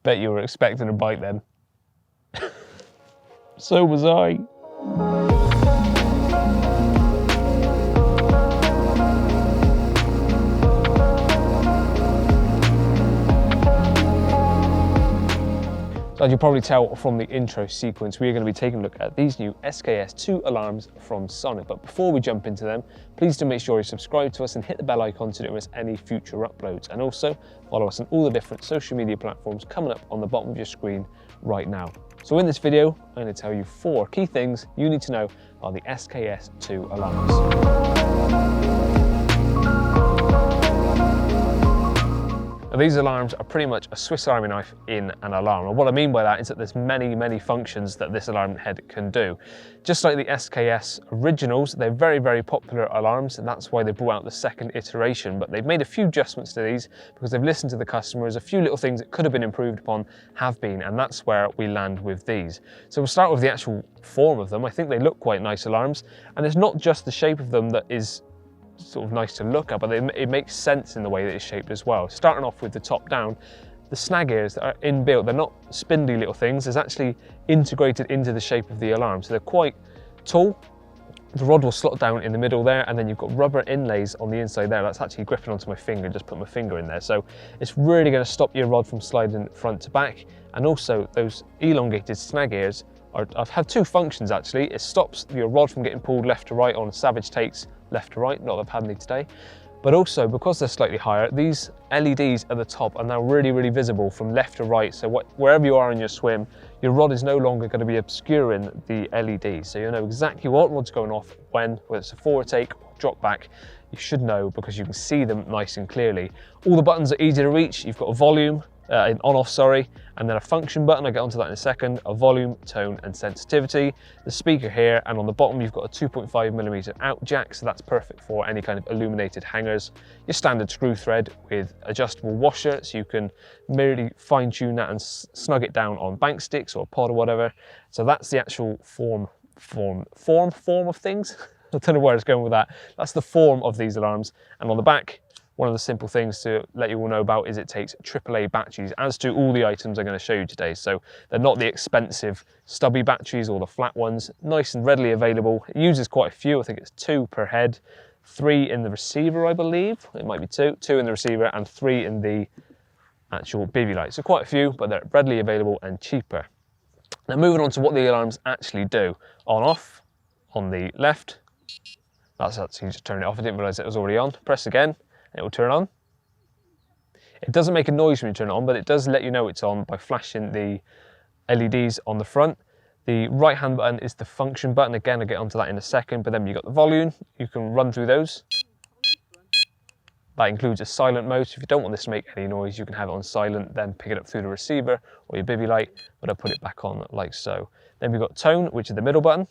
Bet you were expecting a bite then. So was I. As you'll probably tell from the intro sequence, we are going to be taking a look at these new SKS2 alarms from Sonik. But before we jump into them, please do make sure you subscribe to us and hit the bell icon to don't miss any future uploads. And also follow us on all the different social media platforms coming up on the bottom of your screen right now. So in this video, I'm going to tell you 4 key things you need to know about the SKS2 alarms. Now, these alarms are pretty much a Swiss Army knife in an alarm. And what I mean by that is that there's many functions that this alarm head can do. Just like the SKS originals, they're very popular alarms, and that's why they brought out the second iteration. But they've made a few adjustments to these because they've listened to the customers. A few little things that could have been improved upon have been, and that's where we land with these. So we'll start with the actual form of them. I think they look quite nice alarms, and it's not just the shape of them that is sort of nice to look at, but it makes sense in the way that it's shaped as well. Starting off with the top down, the snag ears that are inbuilt, they're not spindly little things, it's actually integrated into the shape of the alarm. So they're quite tall. The rod will slot down in the middle there, and then you've got rubber inlays on the inside there. That's actually gripping onto my finger, just put my finger in there. So it's really going to stop your rod from sliding front to back. And also those elongated snag ears have 2 functions actually. It stops your rod from getting pulled left to right on savage takes left to right, not that I've had any today. But also, because they're slightly higher, these LEDs at the top are now really visible from left to right. So wherever you are in your swim, your rod is no longer going to be obscuring the LEDs. So you'll know exactly what rod's going off when, whether it's a forward take or drop back. You should know because you can see them nice and clearly. All the buttons are easy to reach. You've got a volume, on-off, sorry, and then a function button, I'll get onto that in a second, a volume, tone and sensitivity, the speaker here, and on the bottom you've got a 2.5mm out jack, so that's perfect for any kind of illuminated hangers. Your standard screw thread with adjustable washer, so you can merely fine tune that and snug it down on bank sticks or a pod or whatever. So that's the actual form of things. I don't know where it's going with that. That's the form of these alarms. And on the back, one of the simple things to let you all know about is it takes AAA batteries, as do all the items I'm going to show you today. So they're not the expensive stubby batteries or the flat ones, nice and readily available. It uses quite a few, I think it's 2 per head, 3 in the receiver I believe, it might be 2 in the receiver and 3 in the actual BIVVY light. So quite a few, but they're readily available and cheaper. Now moving on to what the alarms actually do. On off, on the left, that's actually just turn it off, I didn't realise it was already on. Press again. It will turn on. It doesn't make a noise when you turn it on, but it does let you know it's on by flashing the LEDs on the front. The right hand button is the function button. Again, I'll get onto that in a second, but then you've got the volume. You can run through those. That includes a silent mode, so if you don't want this to make any noise, you can have it on silent, then pick it up through the receiver or your BIVVY light, but I'll put it back on like so. Then we've got tone, which is the middle button.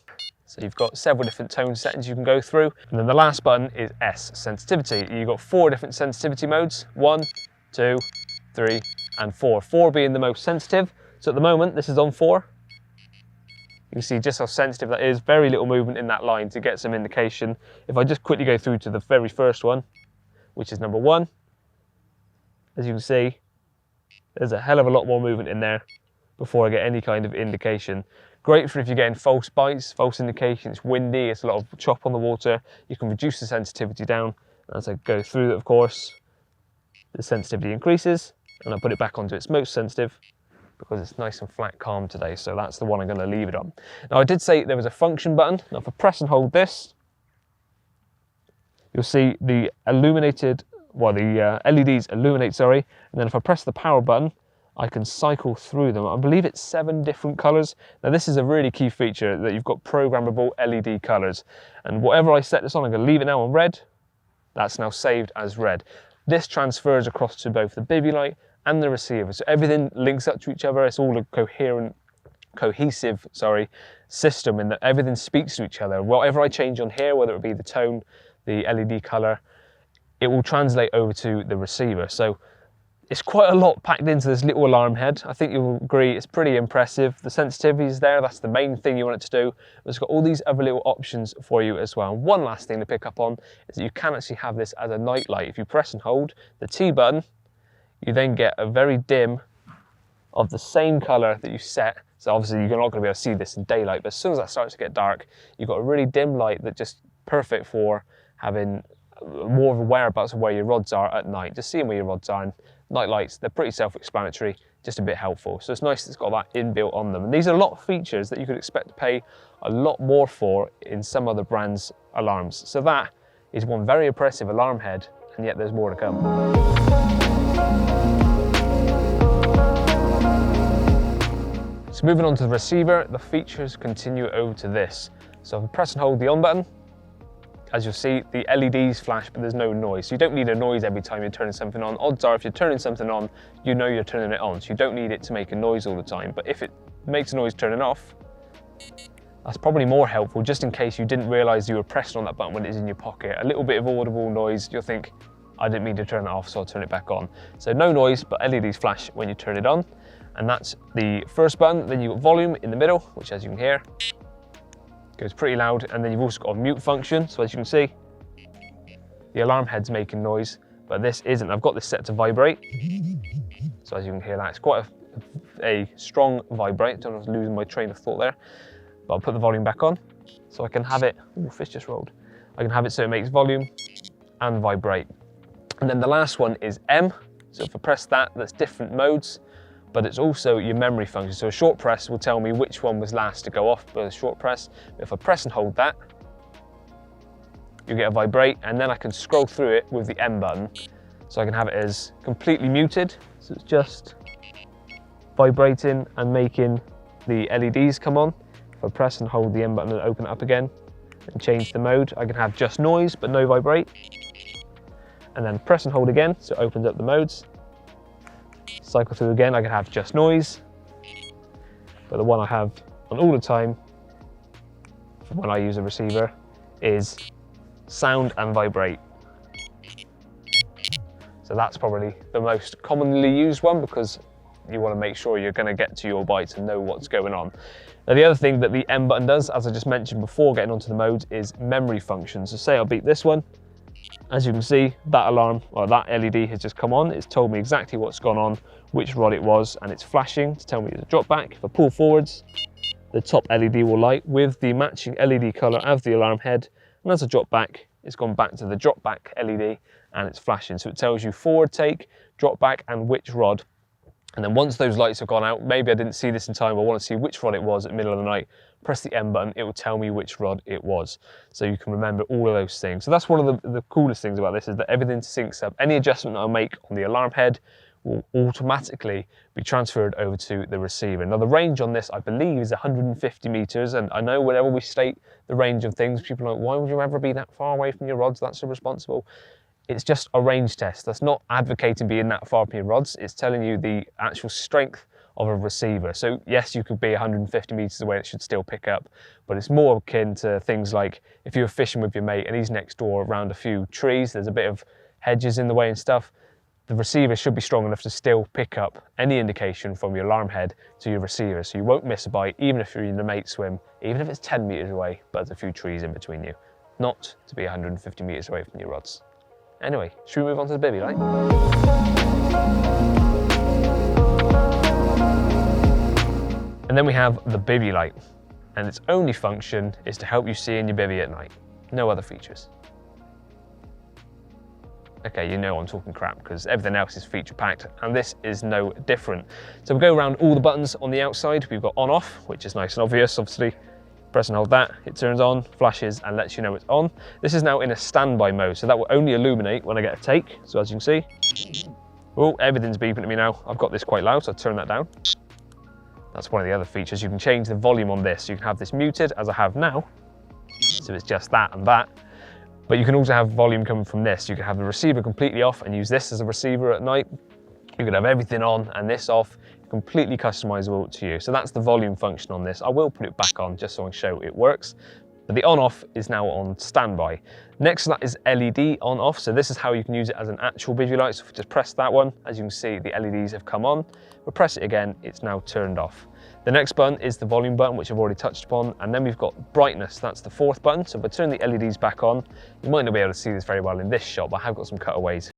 So you've got several different tone settings you can go through. And then the last button is S, sensitivity. You've got 4 different sensitivity modes, 1, 2, 3, and 4. 4 being the most sensitive. So at the moment, this is on 4. You can see just how sensitive that is. Very little movement in that line to get some indication. If I just quickly go through to the very first one, which is number 1, as you can see, there's a hell of a lot more movement in there before I get any kind of indication. Great for if you're getting false bites, false indication, it's windy, it's a lot of chop on the water. You can reduce the sensitivity down. As I go through it, of course, the sensitivity increases, and I put it back onto its most sensitive because it's nice and flat calm today, so that's the one I'm going to leave it on. Now I did say there was a function button. Now if I press and hold this, you'll see the illuminated, well the LEDs illuminate, sorry, and then if I press the power button, I can cycle through them. I believe it's 7 different colours. Now this is a really key feature, that you've got programmable LED colours. And whatever I set this on, I'm going to leave it now on red. That's now saved as red. This transfers across to both the BIVVY light and the receiver. So everything links up to each other. It's all a cohesive system in that everything speaks to each other. Whatever I change on here, whether it be the tone, the LED colour, it will translate over to the receiver. So it's quite a lot packed into this little alarm head. I think you'll agree it's pretty impressive. The sensitivity is there, that's the main thing you want it to do. But it's got all these other little options for you as well. And one last thing to pick up on is that you can actually have this as a night light. If you press and hold the T button, you then get a very dim of the same color that you set. So obviously you're not going to be able to see this in daylight, but as soon as that starts to get dark, you've got a really dim light that just perfect for having more of a whereabouts of where your rods are at night, just seeing where your rods are. And night lights, they're pretty self-explanatory, just a bit helpful. So it's nice that it's got that inbuilt on them. And these are a lot of features that you could expect to pay a lot more for in some other brands' alarms. So that is one very impressive alarm head, and yet there's more to come. So moving on to the receiver, the features continue over to this. So if I press and hold the on button, as you'll see, the LEDs flash, but there's no noise. So you don't need a noise every time you're turning something on. Odds are if you're turning something on, you know you're turning it on. So you don't need it to make a noise all the time. But if it makes a noise turning off, that's probably more helpful, just in case you didn't realize you were pressing on that button when it's in your pocket. A little bit of audible noise, you'll think, I didn't mean to turn it off, so I'll turn it back on. So no noise, but LEDs flash when you turn it on. And that's the first button. Then you've got volume in the middle, which as you can hear, goes pretty loud. And then you've also got a mute function. So as you can see, the alarm head's making noise, but this isn't. I've got this set to vibrate. So as you can hear that, it's quite a strong vibrate. Don't know if I was losing my train of thought there, but I'll put the volume back on so I can have it. Ooh, fish just rolled. I can have it so it makes volume and vibrate. And then the last one is M. So if I press that, that's different modes, but it's also your memory function. So a short press will tell me which one was last to go off with a short press. But if I press and hold that, you get a vibrate, and then I can scroll through it with the M button. So I can have it as completely muted. So it's just vibrating and making the LEDs come on. If I press and hold the M button and open it up again and change the mode, I can have just noise, but no vibrate. And then press and hold again, so it opens up the modes. Cycle through again, I can have just noise. But the one I have on all the time when I use a receiver is sound and vibrate. So that's probably the most commonly used one, because you want to make sure you're going to get to your bites and know what's going on. Now the other thing that the M button does, as I just mentioned before getting onto the modes, is memory function. So say I'll beat this one. As you can see, that alarm, or that LED has just come on. It's told me exactly what's gone on, which rod it was, and it's flashing to tell me it's a drop back. If I pull forwards, the top LED will light with the matching LED color of the alarm head. And as I drop back, it's gone back to the drop back LED and it's flashing. So it tells you forward take, drop back, and which rod. And then once those lights have gone out, maybe I didn't see this in time, I want to see which rod it was at the middle of the night, press the M button, it will tell me which rod it was. So you can remember all of those things. So that's one of the coolest things about this, is that everything syncs up. Any adjustment that I make on the alarm head will automatically be transferred over to the receiver. Now the range on this, I believe, is 150 meters. And I know whenever we state the range of things, people are like, why would you ever be that far away from your rods? That's irresponsible. It's just a range test. That's not advocating being that far from your rods. It's telling you the actual strength of a receiver. So yes, you could be 150 meters away, it should still pick up, but it's more akin to things like if you're fishing with your mate and he's next door around a few trees, there's a bit of hedges in the way and stuff, the receiver should be strong enough to still pick up any indication from your alarm head to your receiver. So you won't miss a bite, even if you're in the mate swim, even if it's 10 meters away, but there's a few trees in between you. Not to be 150 meters away from your rods. Anyway, should we move on to the BIVVY light? And then we have the BIVVY light, and its only function is to help you see in your BIVVY at night. No other features. Okay, you know I'm talking crap because everything else is feature packed, and this is no different. So we go around all the buttons on the outside. We've got on off, which is nice and obvious, obviously. Press and hold that, it turns on, flashes, and lets you know it's on. This is now in a standby mode, so that will only illuminate when I get a take. So as you can see, oh, everything's beeping at me now. I've got this quite loud, so I'll turn that down. That's one of the other features. You can change the volume on this. You can have this muted, as I have now, so it's just that and that. But you can also have volume coming from this. You can have the receiver completely off and use this as a receiver at night. You could have everything on and this off. Completely customizable to you. So that's the volume function on this. I will put it back on just so I can show it works. But the on-off is now on standby. Next to that is LED on-off. So this is how you can use it as an actual BIVVY light. So if we just press that one, as you can see, the LEDs have come on. We'll press it again, it's now turned off. The next button is the volume button, which I've already touched upon. And then we've got brightness, that's the fourth button. So if I turn the LEDs back on, you might not be able to see this very well in this shot, but I have got some cutaways